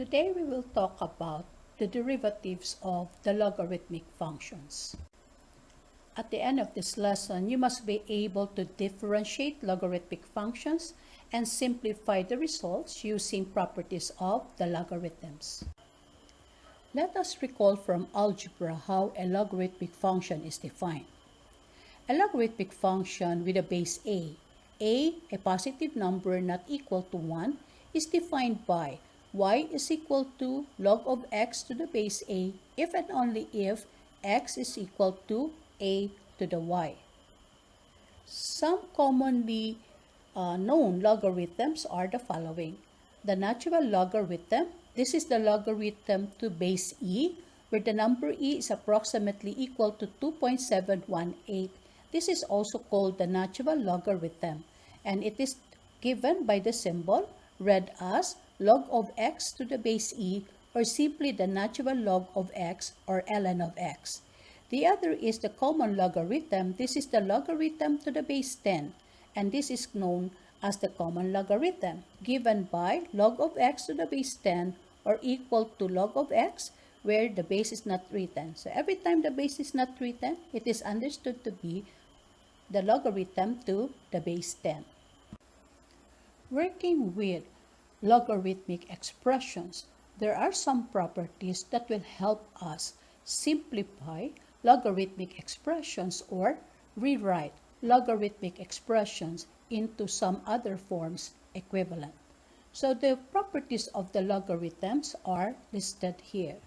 Today we will talk about the derivatives of the logarithmic functions. At the end of this lesson, you must be able to differentiate logarithmic functions and simplify the results using properties of the logarithms. Let us recall from algebra how a logarithmic function is defined. A logarithmic function with a base a positive number not equal to 1, is defined by y is equal to log of x to the base a if and only if x is equal to a to the y. Some commonly known logarithms are the following. The natural logarithm, this is the logarithm to base e, where the number e is approximately equal to 2.718. This is also called the natural logarithm, and it is given by the symbol read as log of x to the base e, or simply the natural log of x, or ln of x. The other is the common logarithm. This is the logarithm to the base 10, and this is known as the common logarithm, given by log of x to the base 10, or equal to log of x, where the base is not written. So every time the base is not written, it is understood to be the logarithm to the base 10. Working with logarithmic expressions, there are some properties that will help us simplify logarithmic expressions or rewrite logarithmic expressions into some other forms equivalent. So the properties of the logarithms are listed here.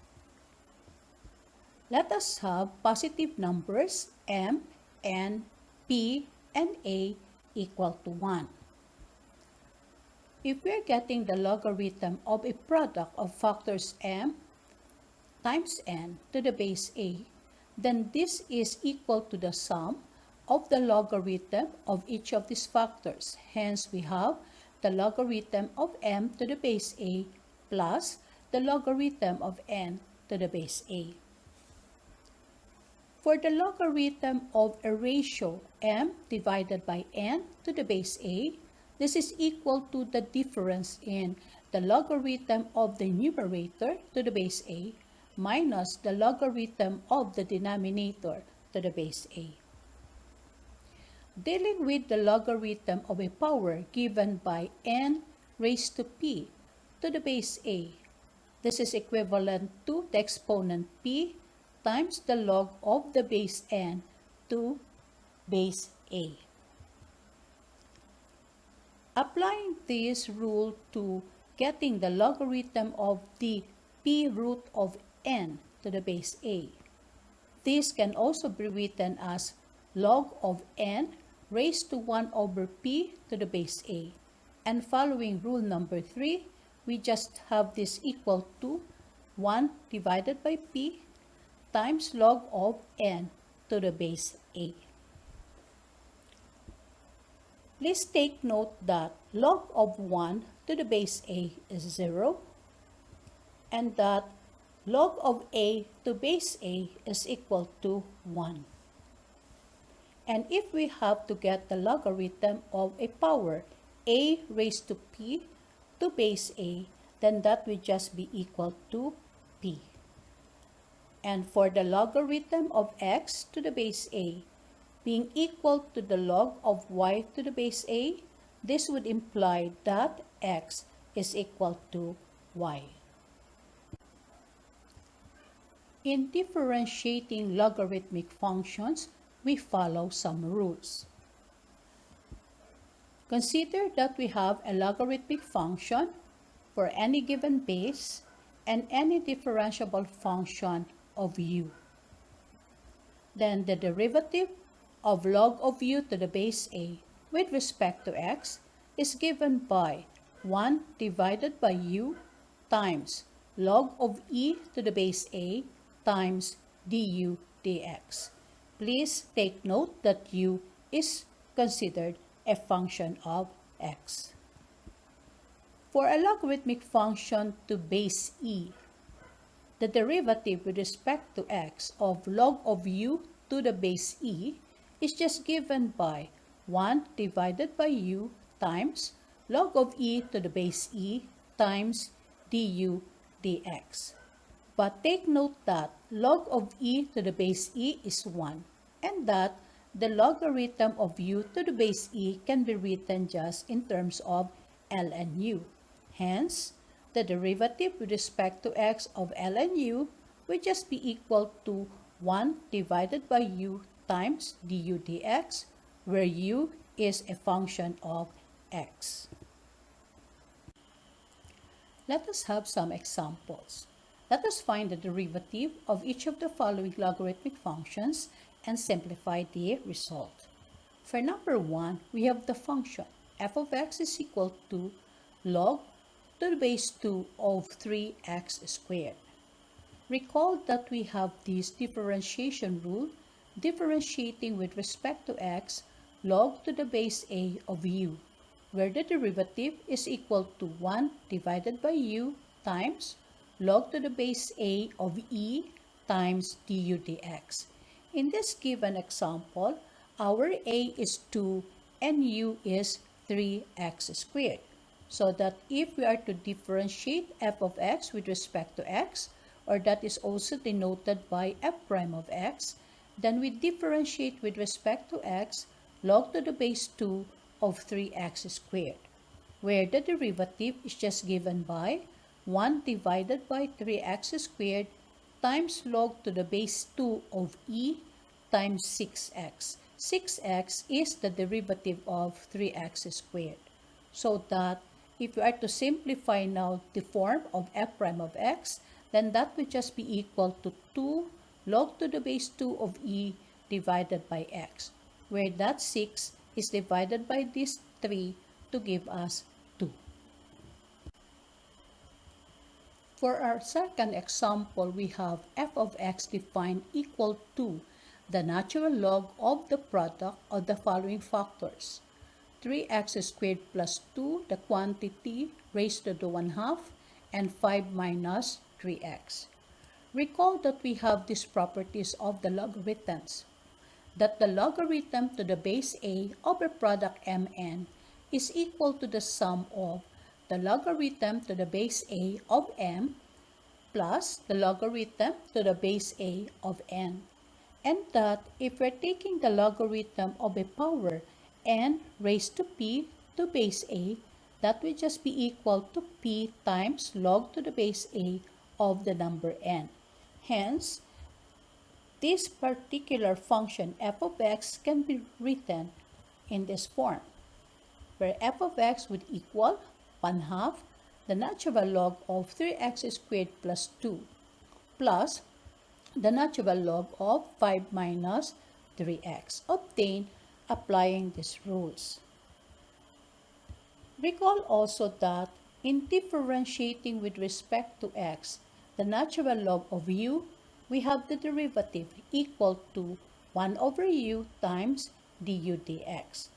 Let us have positive numbers m, n, p, and a equal to 1. If we're getting the logarithm of a product of factors m times n to the base a, then this is equal to the sum of the logarithm of each of these factors. Hence, we have the logarithm of m to the base a plus the logarithm of n to the base a. For the logarithm of a ratio m divided by n to the base a, this is equal to the difference in the logarithm of the numerator to the base a minus the logarithm of the denominator to the base a. Dealing with the logarithm of a power given by n raised to p to the base a, this is equivalent to the exponent p times the log of the base n to base a. Applying this rule to getting the logarithm of the p root of n to the base a, this can also be written as log of n raised to 1 over p to the base a. And following rule number 3, we just have this equal to 1 divided by p times log of n to the base a. Please take note that log of 1 to the base a is 0, and that log of a to base a is equal to 1. And if we have to get the logarithm of a power a raised to p to base a, then that will just be equal to p. And for the logarithm of x to the base a being equal to the log of y to the base a, this would imply that x is equal to y. In differentiating logarithmic functions, we follow some rules. Consider that we have a logarithmic function for any given base and any differentiable function of u. Then the derivative of log of u to the base a with respect to x is given by 1 divided by u times log of e to the base a times du dx. Please take note that u is considered a function of x. For a logarithmic function to base e, the derivative with respect to x of log of u to the base e is just given by 1 divided by u times log of e to the base e times du dx. But take note that log of e to the base e is 1, and that the logarithm of u to the base e can be written just in terms of ln u. Hence, the derivative with respect to x of ln u will just be equal to 1 divided by u times du dx, where u is a function of x. Let us have some examples. Let us find the derivative of each of the following logarithmic functions and simplify the result. For number 1, we have the function f of x is equal to log to the base 2 of 3x squared. Recall that we have this differentiation rule, differentiating with respect to x log to the base a of u, where the derivative is equal to 1 divided by u times log to the base a of e times du dx. In this given example, our a is 2 and u is 3x squared. So that if we are to differentiate f of x with respect to x, or that is also denoted by f prime of x, then we differentiate with respect to x log to the base 2 of 3x squared, where the derivative is just given by 1 divided by 3x squared times log to the base 2 of e times 6x. 6x is the derivative of 3x squared. So that if we are to simplify now the form of f prime of x, then that will just be equal to 2 log to the base 2 of e divided by x, where that 6 is divided by this 3 to give us 2. For our second example, we have f of x defined equal to the natural log of the product of the following factors: 3x squared plus 2, the quantity raised to the 1/2, and 5 minus 3x. Recall that we have these properties of the logarithms, that the logarithm to the base a of a product mn is equal to the sum of the logarithm to the base a of m plus the logarithm to the base a of n. And that if we're taking the logarithm of a power n raised to p to base a, that will just be equal to p times log to the base a of the number n. Hence, this particular function f of x can be written in this form, where f of x would equal 1/2 the natural log of 3x squared plus 2 plus the natural log of 5 minus 3x, obtained applying these rules. Recall also that in differentiating with respect to x the natural log of u, we have the derivative equal to 1 over u times du dx.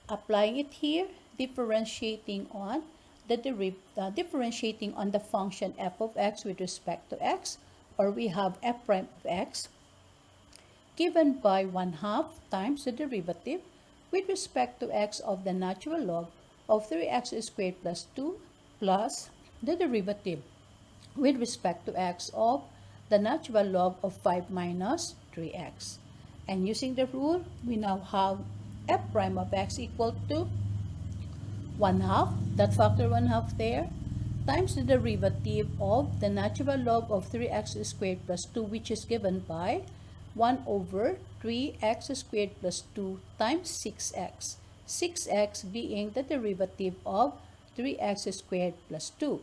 Applying it here, differentiating on the function f of x with respect to x, or we have f prime of x given by 1/2 times the derivative with respect to x of the natural log of 3x squared plus 2 plus the derivative with respect to x of the natural log of 5 minus 3x. And using the rule, we now have f prime of x equal to 1/2, that factor 1/2 there, times the derivative of the natural log of 3x squared plus 2, which is given by 1 over 3x squared plus 2 times 6x. 6x being the derivative of 3x squared plus 2.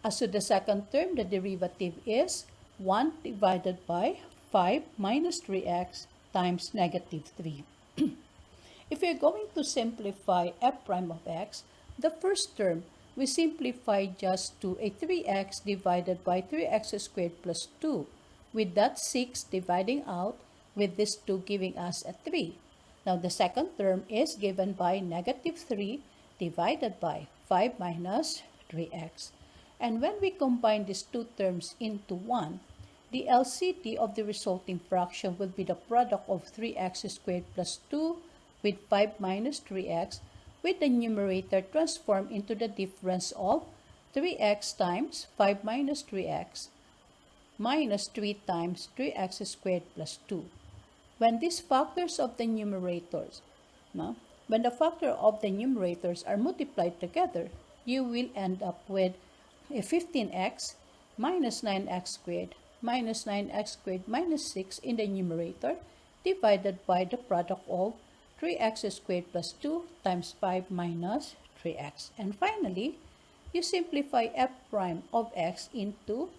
As to the second term, the derivative is 1 divided by 5 minus 3x times negative 3. If we're going to simplify f prime of x, the first term we simplify just to a 3x divided by 3x squared plus 2, with that 6 dividing out, with this 2 giving us a 3. Now the second term is given by negative 3 divided by 5 minus 3x. And when we combine these two terms into one, the LCD of the resulting fraction will be the product of 3x squared plus 2 with 5 minus 3x, with the numerator transformed into the difference of 3x times 5 minus 3x minus 3 times 3x squared plus 2. When these factors of the numerators, when the factor of the numerators are multiplied together, you will end up with a 15x minus 9x squared minus 9x squared minus 6 in the numerator divided by the product of 3x squared plus 2 times 5 minus 3x. And finally, you simplify f prime of x into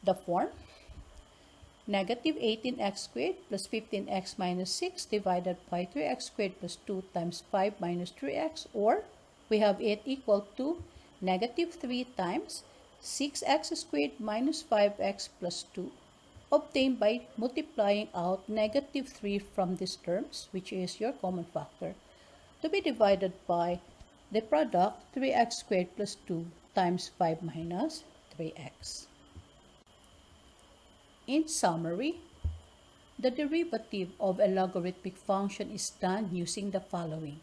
the form negative 18x squared plus 15x minus 6 divided by 3x squared plus 2 times 5 minus 3x, or we have it equal to negative 3 times 6x squared minus 5x plus 2, obtained by multiplying out negative 3 from these terms, which is your common factor, to be divided by the product 3x squared plus 2 times 5 minus 3x. In summary, the derivative of a logarithmic function is done using the following.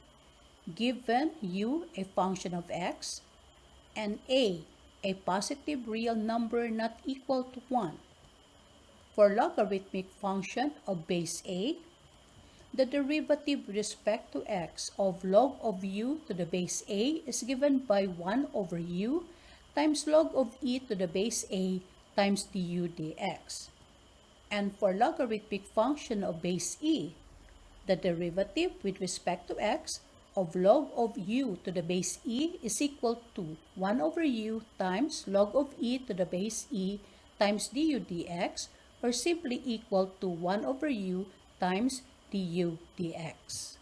Given u a function of x and a positive real number not equal to 1. For logarithmic function of base a, the derivative with respect to x of log of u to the base a is given by 1 over u times log of e to the base a times du dx. And for logarithmic function of base e, the derivative with respect to x of log of u to the base e is equal to 1 over u times log of e to the base e times du dx, or simply equal to 1 over u times du dx.